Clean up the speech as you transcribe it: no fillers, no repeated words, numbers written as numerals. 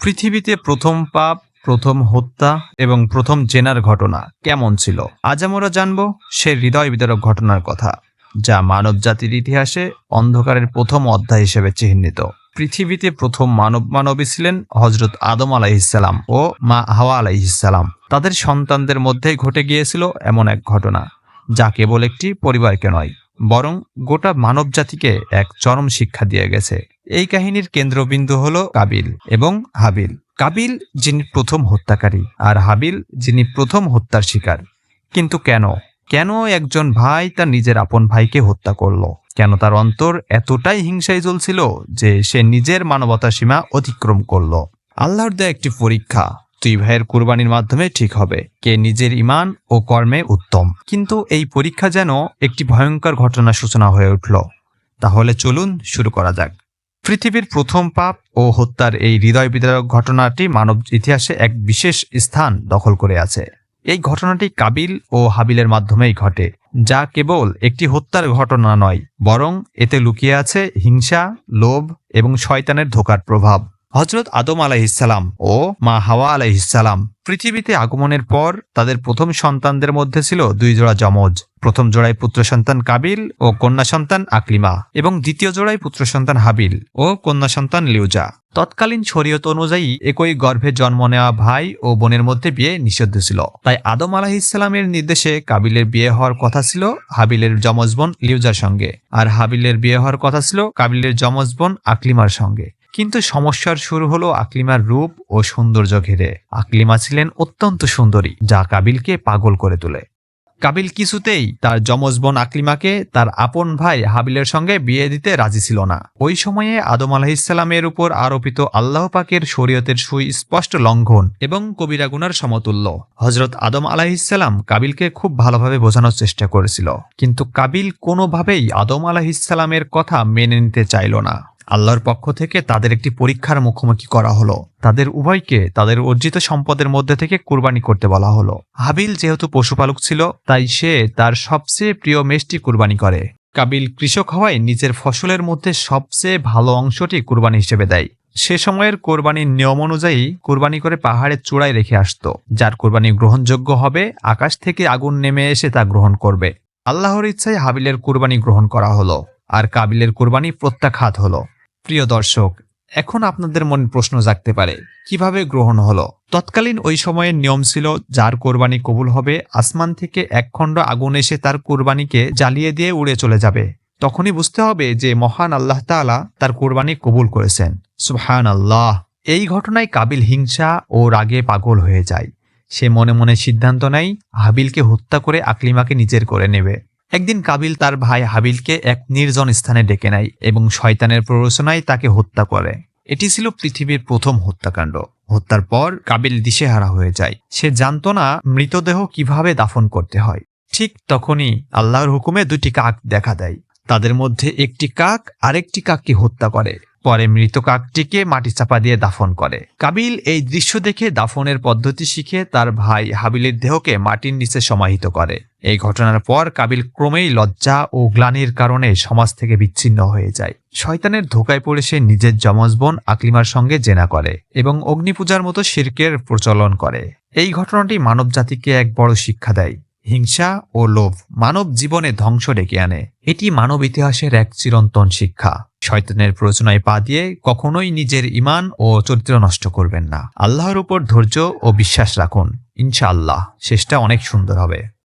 পৃথিবীতে প্রথম পাপ, প্রথম হত্যা এবং প্রথম জেনার ঘটনা কেমন ছিল, আজ আমরা জানব সে হৃদয় বিদারক ঘটনার কথা, যা মানব জাতির ইতিহাসে অন্ধকারের প্রথম অধ্যায় হিসেবে চিহ্নিত। পৃথিবীতে প্রথম মানবী ছিলেন হজরত আদম আলাইহিসসালাম ও মা হাওয়া আলাইহিসসালাম। তাদের সন্তানদের মধ্যেই ঘটে গিয়েছিল এমন এক ঘটনা, যা কেবল একটি পরিবারকে নয়, বরং গোটা মানব জাতিকে এক চরম শিক্ষা দিয়ে গেছে। এই কাহিনীর কেন্দ্রবিন্দু হল কাবিল এবং হাবিল। কাবিল যিনি প্রথম হত্যাকারী, আর হাবিল যিনি প্রথম হত্যার শিকার। কিন্তু কেন একজন ভাই তার নিজের আপন ভাইকে হত্যা করলো? কেন তার অন্তর এতটাই হিংসায় জ্বলছিল যে সে নিজের মানবতার সীমা অতিক্রম করলো? আল্লাহর দেয়া একটি পরীক্ষা। দুই ভাইয়ের কুরবানির মাধ্যমে ঠিক হবে কে নিজের ঈমান ও কর্মে উত্তম। কিন্তু এই পরীক্ষা যেন একটি ভয়ঙ্কর ঘটনার সূচনা হয়ে উঠল। তাহলে চলুন শুরু করা যাক। পৃথিবীর প্রথম পাপ ও হত্যার এই হৃদয় বিদারক ঘটনাটি মানব ইতিহাসে এক বিশেষ স্থান দখল করে আছে। এই ঘটনাটি কাবিল ও হাবিলের মাধ্যমেই ঘটে, যা কেবল একটি হত্যার ঘটনা নয়, বরং এতে লুকিয়ে আছে হিংসা, লোভ এবং শয়তানের ধোঁকার প্রভাব। হজরত আদম আলাইহিসসালাম ও মা হাওয়া আলাইহিসসালাম পৃথিবীতে আগমনের পর তাদের প্রথম সন্তানদের মধ্যে ছিল দুই জোড়া যমজ। প্রথম জোড়ায় পুত্র সন্তান কাবিল ও কন্যা সন্তান আকলিমা, এবং দ্বিতীয় জোড়ায় পুত্র সন্তান হাবিল ও কন্যা সন্তান লিউজা। তৎকালীন শরীয়ত অনুযায়ী একই গর্ভে জন্ম নেওয়া ভাই ও বোনের মধ্যে বিয়ে নিষিদ্ধ ছিল। তাই আদম আলাইহিসসালামের নির্দেশে কাবিলের বিয়ে হওয়ার কথা ছিল হাবিলের যমজ বোন লিউজার সঙ্গে, আর হাবিলের বিয়ে হওয়ার কথা ছিল কাবিলের যমজ বোন আকলিমার সঙ্গে। কিন্তু সমস্যার শুরু হলো আকলিমার রূপ ও সৌন্দর্য ঘিরে। আকলিমা ছিলেন অত্যন্ত সুন্দরী, যা কাবিলকে পাগল করে তোলে। কাবিল কিছুতেই তার যমজ বোন আকলিমাকে তার আপন ভাই হাবিলের সঙ্গে বিয়ে দিতে রাজি ছিল না। ওই সময়ে আদম আলাইহিসসালামের উপর আরোপিত আল্লাহ পাকের শরীয়তের সুস্পষ্ট লঙ্ঘন এবং কবিরা গুনার সমতুল্য। হজরত আদম আলাইহিসসালাম কাবিলকে খুব ভালোভাবে বোঝানোর চেষ্টা করেছিল, কিন্তু কাবিল কোনোভাবেই আদম আলাইহিসসালামের কথা মেনে নিতে চাইল না। আল্লাহর পক্ষ থেকে তাদের একটি পরীক্ষার মুখোমুখি করা হলো। তাদের উভয়কে তাদের অর্জিত সম্পদের মধ্যে থেকে কুরবানি করতে বলা হলো। হাবিল যেহেতু পশুপালক ছিল, তাই সে তার সবচেয়ে প্রিয় মেষটি কুরবানি করে। কাবিল কৃষক হওয়ায় নিজের ফসলের মধ্যে সবচেয়ে ভালো অংশটি কুরবানি হিসেবে দেয়। সে সময়ের কোরবানির নিয়ম অনুযায়ী কুরবানি করে পাহাড়ের চূড়ায় রেখে আসতো। যার কোরবানি গ্রহণযোগ্য হবে, আকাশ থেকে আগুন নেমে এসে তা গ্রহণ করবে। আল্লাহর ইচ্ছায় হাবিলের কুরবানি গ্রহণ করা হলো, আর কাবিলের কুরবানি প্রত্যাখ্যাত হলো। প্রিয় দর্শক, এখন আপনাদের মনে প্রশ্ন জাগতে পারে, কিভাবে গ্রহণ হলো? তৎকালীন ওই সময়ের নিয়ম ছিল, যার কোরবানি কবুল হবে, আসমান থেকে এক খণ্ড আগুন এসে তার কোরবানিকে জ্বালিয়ে দিয়ে উড়ে চলে যাবে। তখনই বুঝতে হবে যে মহান আল্লাহ তাআলা তার কোরবানি কবুল করেছেন। সুবহানাল্লাহ। এই ঘটনায় কাবিল হিংসা ও রাগে পাগল হয়ে যায়। সে মনে মনে সিদ্ধান্ত নেয় হাবিলকে হত্যা করে আকলিমাকে নিজের করে নেবে। একদিন কাবিল তার ভাই হাবিলকে এক নির্জন স্থানে ডেকে নেয় এবং শয়তানের প্ররোচনায় তাকে হত্যা করে। এটি ছিল পৃথিবীর প্রথম হত্যাকাণ্ড। হত্যার পর কাবিল দিশেহারা হয়ে যায়। সে জানত না মৃতদেহ কিভাবে দাফন করতে হয়। ঠিক তখনই আল্লাহর হুকুমে দুটি কাক দেখা দেয়। তাদের মধ্যে একটি কাক আরেকটি কাককে হত্যা করে, পরে মৃত কাকটিকে মাটি চাপা দিয়ে দাফন করে। কাবিল এই দৃশ্য দেখে দাফনের পদ্ধতি শিখে তার ভাই হাবিলের দেহকে মাটির নিচে সমাহিত করে। এই ঘটনার পর কাবিল ক্রমেই লজ্জা ও গ্লানির কারণে সমাজ থেকে বিচ্ছিন্ন হয়ে যায়। শয়তানের ধোঁকায় পড়ে সে নিজের যমজ বোন আকলিমার সঙ্গে জেনা করে এবং অগ্নিপূজার মতো শিরকের প্রচলন করে। এই ঘটনাটি মানব জাতিকে এক বড় শিক্ষা দেয়। হিংসা ও লোভ মানব জীবনে ধ্বংস ডেকে আনে। এটি মানব ইতিহাসের এক চিরন্তন শিক্ষা। শয়তানের প্ররোচনায় পা দিয়ে কখনোই নিজের ঈমান ও চরিত্র নষ্ট করবেন না। আল্লাহর উপর ধৈর্য ও বিশ্বাস রাখুন। ইনশাআল্লাহ শেষটা অনেক সুন্দর হবে।